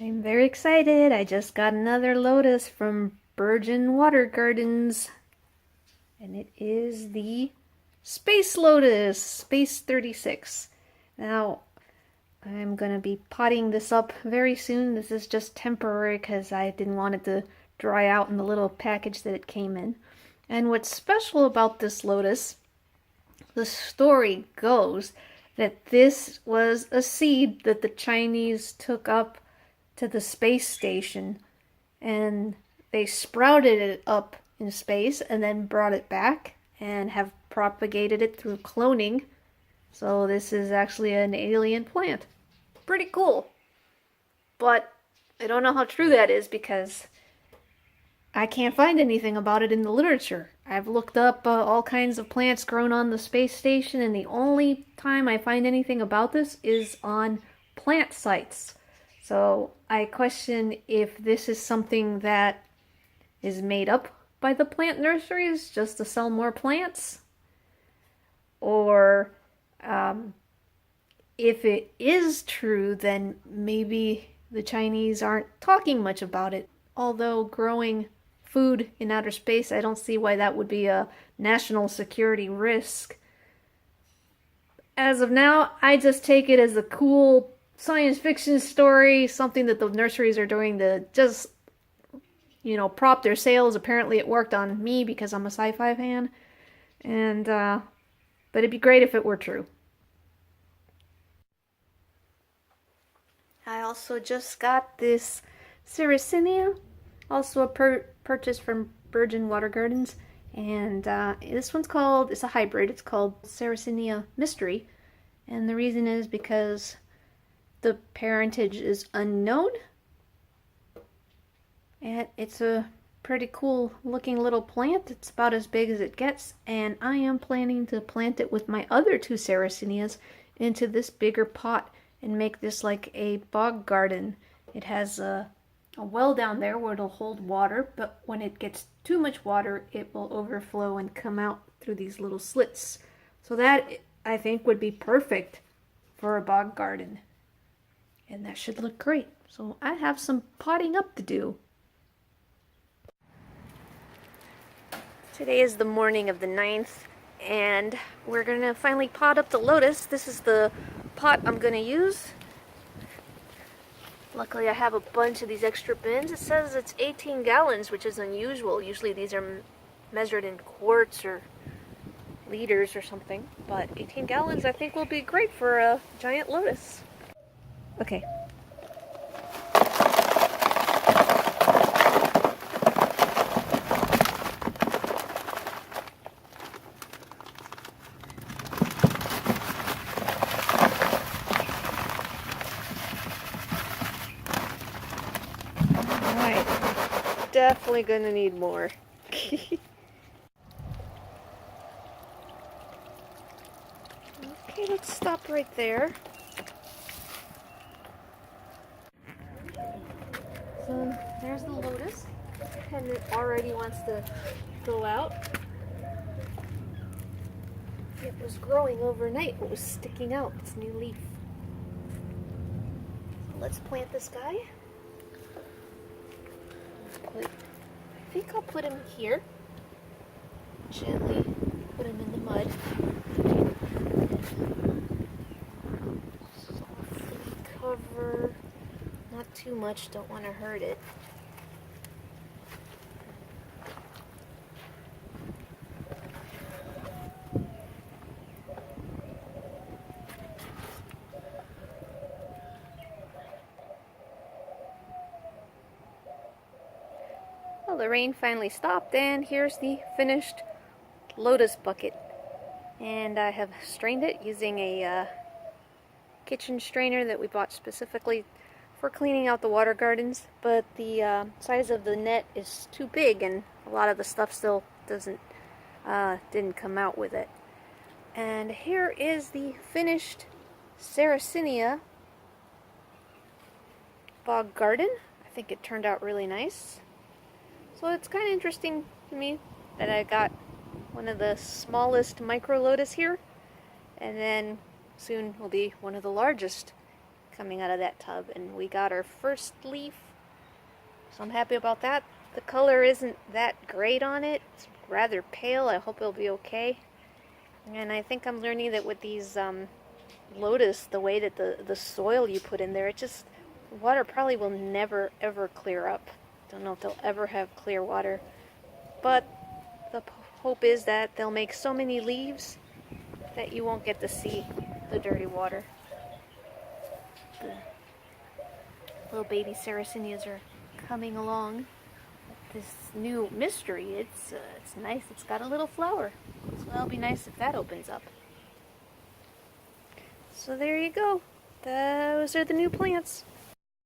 I'm very excited. I just got another lotus from Virgin Water Gardens, and it is the Space Lotus, Space 36. Now, I'm going to be potting this up very soon. This is just temporary because I didn't want it to dry out in the little package that it came in. And what's special about this lotus, the story goes that this was a seed that the Chinese took up to the space station and they sprouted it up in space and then brought it back and have propagated it through cloning. So this is actually an alien plant. Pretty cool. But I don't know how true that is because I can't find anything about it in the literature. I've looked up all kinds of plants grown on the space station, and the only time I find anything about this is on plant sites. So I question if this is something that is made up by the plant nurseries just to sell more plants, or if it is true, then maybe the Chinese aren't talking much about it. Although growing food in outer space, I don't see why that would be a national security risk. As of now, I just take it as a cool science fiction story, something that the nurseries are doing to just, prop their sales. Apparently it worked on me because I'm a sci-fi fan. And, but it'd be great if it were true. I also just got this Sarracenia, also a purchase from Virgin Water Gardens, and this one's called, it's a hybrid, it's called Sarracenia Mystery, and the reason is because the parentage is unknown, and it's a pretty cool looking little plant. It's about as big as it gets, and I am planning to plant it with my other two Sarracenias into this bigger pot and make this like a bog garden. It has a well down there where it'll hold water, but when it gets too much water, it will overflow and come out through these little slits. So that, I think, would be perfect for a bog garden. And that should look great. So I have some potting up to do. Today is the morning of the 9th, and we're gonna finally pot up the lotus. This is the pot I'm gonna use. Luckily I have a bunch of these extra bins. It says it's 18 gallons, which is unusual. Usually these are measured in quarts or liters or something, but 18 gallons I think will be great for a giant lotus. Okay. Definitely gonna need more. Okay, let's stop right there. So there's the lotus, and it already wants to go out. It was growing overnight, it was sticking out its new leaf. So let's plant this guy. I think I'll put him here. Gently put him in the mud. Softly cover. Not too much, don't want to hurt it. Well, the rain finally stopped, and here's the finished lotus bucket. And I have strained it using a kitchen strainer that we bought specifically for cleaning out the water gardens, but the size of the net is too big, and a lot of the stuff still didn't come out with it. And here is the finished Sarracenia bog garden. I think it turned out really nice. So it's kind of interesting to me that I got one of the smallest micro lotus here, and then soon will be one of the largest, coming out of that tub, and we got our first leaf, so I'm happy about that. The color isn't that great on it. It's rather pale. I hope it'll be okay. And I think I'm learning that with these lotus, the way that the soil you put in there, it just, water probably will never ever clear up. Don't know if they'll ever have clear water, but the hope is that they'll make so many leaves that you won't get to see the dirty water. The little baby Sarracenias are coming along. This new mystery, it's nice. It's got a little flower, so that'll be nice if that opens up. So there you go. Those are the new plants.